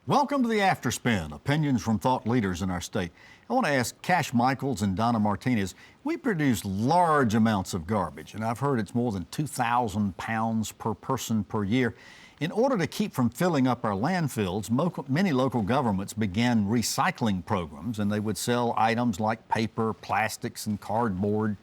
Welcome to the After Spin, opinions from thought leaders in our state. I want to ask Cash Michaels and Donna Martinez, we produce large amounts of garbage, and I've heard it's more than 2,000 pounds per person per year. In order to keep from filling up our landfills, many local governments began recycling programs, and they would sell items like paper, plastics, and cardboard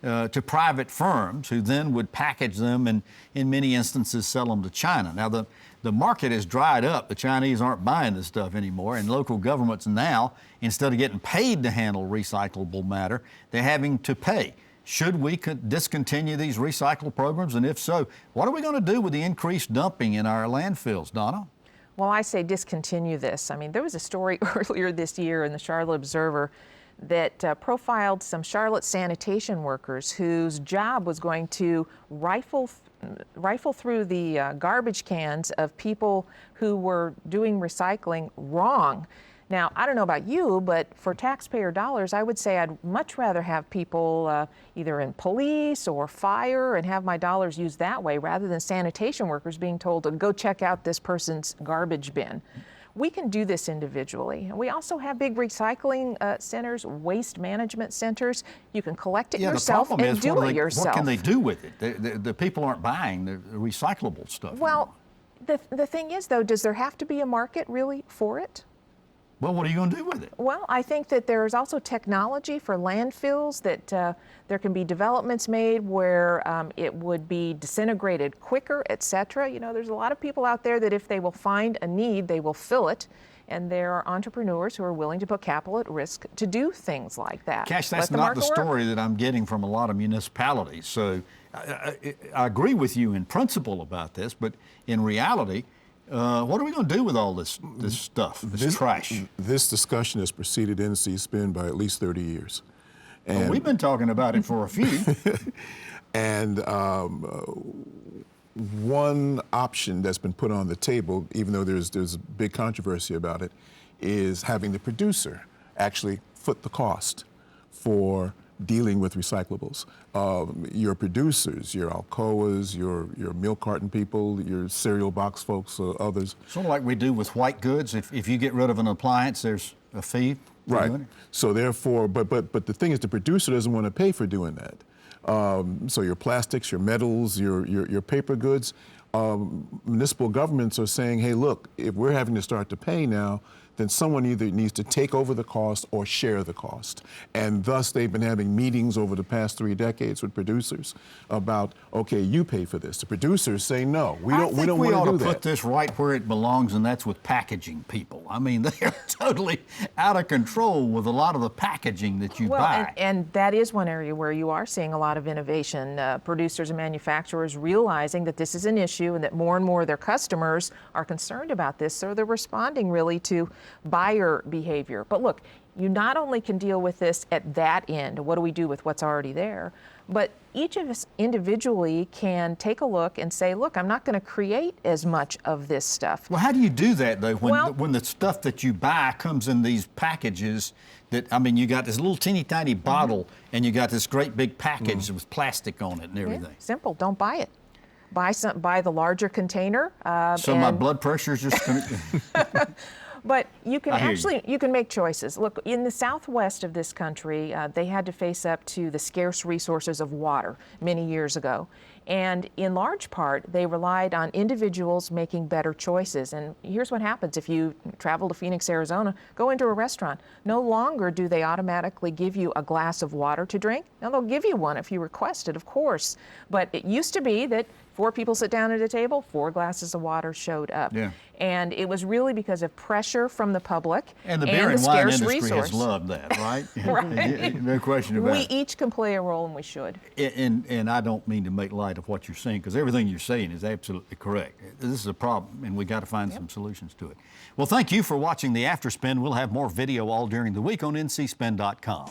to private firms who then would package them and in many instances sell them to China. Now the market has dried up. The Chinese aren't buying this stuff anymore, and local governments now, instead of getting paid to handle recyclable matter, they're having to pay. Should we discontinue these recycle programs? And if so, what are we going to do with the increased dumping in our landfills, Donna? Well, I say discontinue this. I mean, there was a story earlier this year in the Charlotte Observer that profiled some Charlotte sanitation workers whose job was going to rifle through the garbage cans of people who were doing recycling wrong. Now, I don't know about you, but for taxpayer dollars, I would say I'd much rather have people either in police or fire and have my dollars used that way rather than sanitation workers being told to go check out this person's garbage bin. We can do this individually. We also have big recycling centers, waste management centers. You can collect it yourself and do it yourself. What can they do with it? The people aren't buying the recyclable stuff. Well, the thing is, though, does there have to be a market really for it? Well, what are you going to do with it? Well, I think that there's also technology for landfills that there can be developments made where it would be disintegrated quicker, et cetera. You know, there's a lot of people out there that if they will find a need, they will fill it. And there are entrepreneurs who are willing to put capital at risk to do things like that. Cash, that's not the story that I'm getting from a lot of municipalities. So I agree with you in principle about this, but in reality, what are we going to do with all this stuff, this trash? This discussion has preceded NC Spin by at least 30 years. And well, we've been talking about it for a few. And one option that's been put on the table, even though there's a big controversy about it, is having the producer actually foot the cost for dealing with recyclables. Your producers, your Alcoas, your milk carton people, your cereal box folks, others. Sort of like we do with white goods. If you get rid of an appliance, there's a fee for right. doing it. So therefore, but the thing is, the producer doesn't want to pay for doing that. So your plastics, your metals, your paper goods, municipal governments are saying, hey, look, if we're having to start to pay now, then someone either needs to take over the cost or share the cost. And thus they've been having meetings over the past 3 decades with producers about, okay, you pay for this. The producers say, no, we don't want to do that. We ought to put this right where it belongs, and that's with packaging people. I mean, they are totally out of control with a lot of the packaging that you buy. And that is one area where you are seeing a lot of innovation. Producers and manufacturers realizing that this is an issue and that more and more of their customers are concerned about this, so they're responding really to buyer behavior. But look, you not only can deal with this at that end, what do we do with what's already there, but each of us individually can take a look and say, look, I'm not going to create as much of this stuff. Well, how do you do that, though, when the stuff that you buy comes in these packages that, I mean, you got this little teeny tiny bottle and you got this great big package with plastic on it and everything? Yeah, simple, don't buy it. Buy the larger container. So my blood pressure is just going to... But you can you can make choices. Look, in the southwest of this country, they had to face up to the scarce resources of water many years ago. And in large part, they relied on individuals making better choices. And here's what happens if you travel to Phoenix, Arizona, go into a restaurant. No longer do they automatically give you a glass of water to drink. Now, they'll give you one if you request it, of course. But it used to be that 4 people sit down at a table, 4 glasses of water showed up. Yeah. And it was really because of pressure from the public and the beer and wine industry resource. has loved that, right? Right. No question about it. We each can play a role, and we should. And I don't mean to make light of what you're saying, because everything you're saying is absolutely correct. This is a problem, and we got to find some solutions to it. Well, thank you for watching the After Spin. We'll have more video all during the week on ncspin.com.